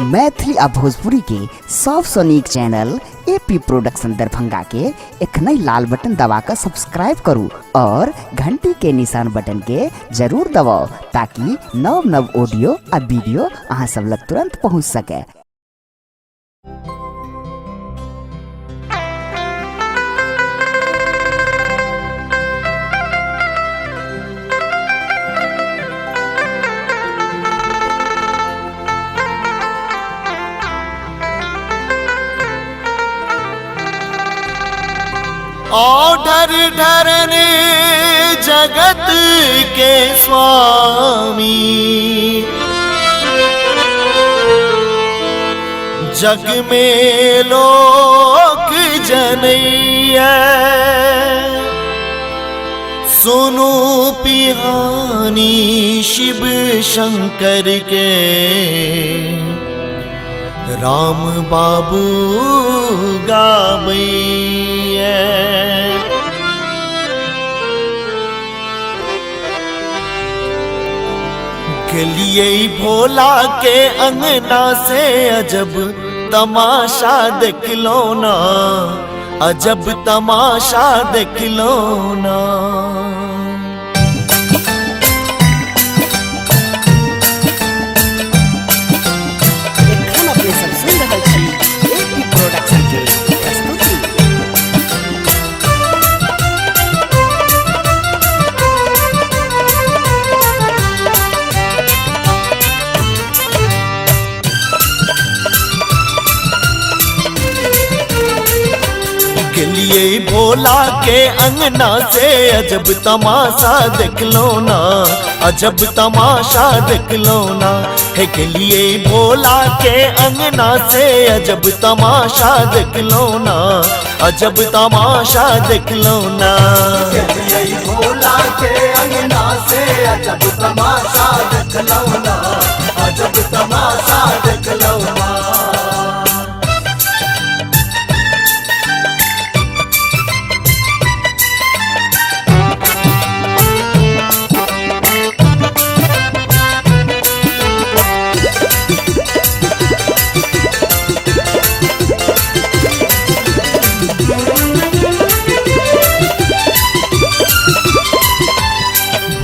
मैथिली आ भोजपुरी के सबसे नीक चैनल एपी प्रोडक्शन दरभंगा के एखनई लाल बटन दबाकर सब्सक्राइब करू और घंटी के निशान बटन के जरूर दबाओ ताकि नव नव ऑडियो आ वीडियो अहाँ सब लग तुरंत पहुंच सके। औढर ढरने जगत के स्वामी, जग में लोक जनैया, सुनु पिहानी शिव शंकर के, राम बाबू गावैया। गलिए भोला के अंगना से अजब तमाशा देख लो ना, अजब तमाशा देख लो ना। गलिए भोला के अंगना से अजब तमाशा देख लो ना, अजब तमाशा देख लो ना। है गलिए भोला के अंगना से अजब तमाशा देख लो ना, अजब तमाशा देख लो ना। गलिए भोला के अंगना से अजब तमाशा देख लो ना, अजब तमाशा देख लो ना।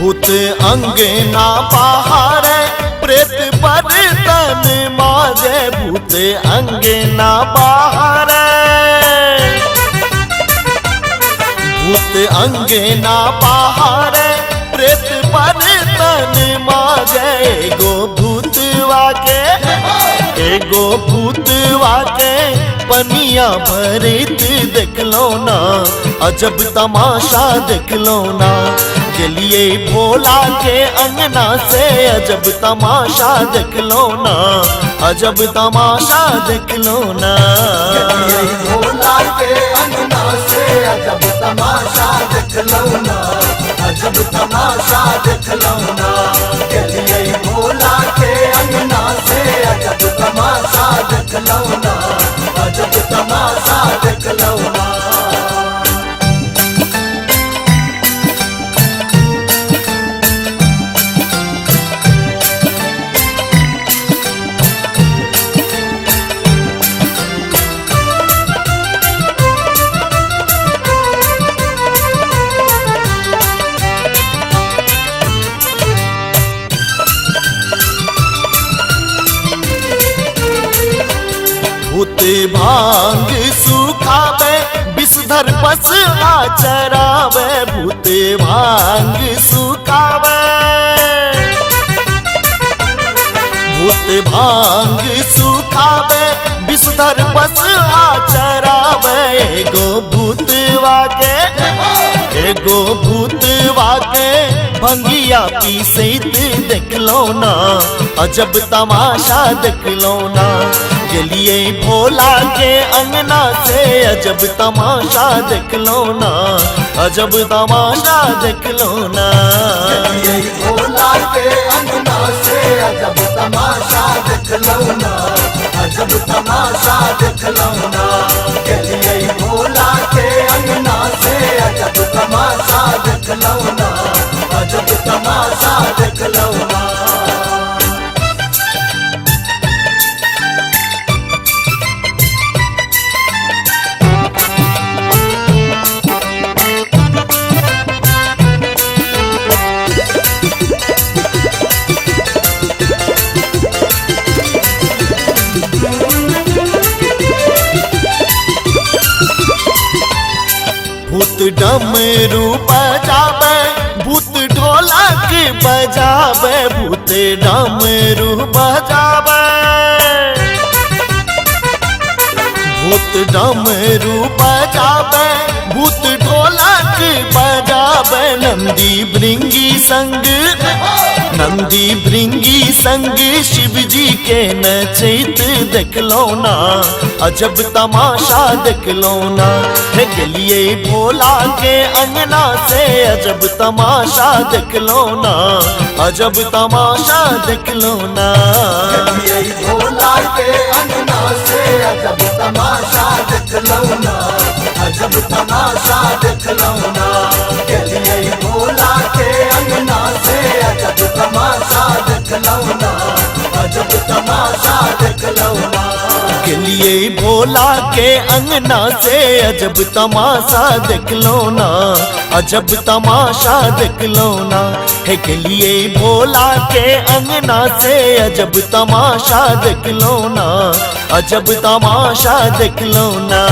भूत अंगना बाहर प्रेत पर तन माजे, भूत अंगना बाहर, भूत अंगना बाहर प्रेत पर तन माजे। एगो भूतवा के, एगो भूतवा के पनिया भरित देख लो ना, अजब तमाशा देख लो ना। गलिए भोला के अंगना से अजब तमाशा देख लो ना, अजब तमाशा देख लो ना। गलिए भोला के अंगना से अजब तमाशा देख लो ना, अजब तमाशा देख लो ना। गलिए भोला के अंगना से अजब तमाशा देख लो ना, अजब तमाशा देख लो ना। भूत भांग सुखावे विषधर पस आचरावे, भूत भांग सुखावे, भूत भांग सुखावे विषधर पस आचरावे। एगो भूतवा के, एगो भूतवा के भंगिया पीसैत देख लो ना, अजब तमाशा देख लो ना। गलिए भोला के अंगना से अजब तमाशा देख लो ना, अजब तमाशा देख लो ना। गलिए भोला के अंगना से अजब तमाशा देख लो ना, अजब तमाशा देख लो ना। गलिए भोला के अंगना से अजब तमाशा देख लो ना, अजब तमाशा देख लो ना। भूत डमरू बजावे भूत ढोलक बजावे भूत डमरू बजावे भूत डमरू बजावे भूत ढोलक बजावे नंदी भृंगी संग शिव जी के नचित देखलो ना अजब तमाशा देखलो ना हे गलिए भोला के अंगना से अजब तमाशा देखलो ना अजब तमाशा देखलो ना यही भोला के अंगना से अजब तमाशा देखलो ना अजब तमाशा देखलो ना यही भोला के अंगना से अजब तमाशा देखलो ना अजब तमाशा देखलो ना गलिए भोला के अंगना से अजब तमाशा देखलो ना अजब तमाशा देखलो ना हे गलिए भोला के अंगना से अजब तमाशा देखलो ना अजब तमाशा देखलो ना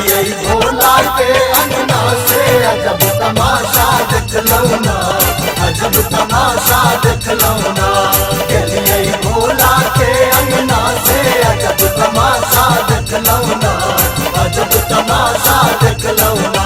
यही भोला के अंगना से अजब तमाशा देखलो ना अजब तमाशा देखलो ना यही भोला के अंगना से अजब तमाशा देखलो ना अजब तमाशा देखलो ना।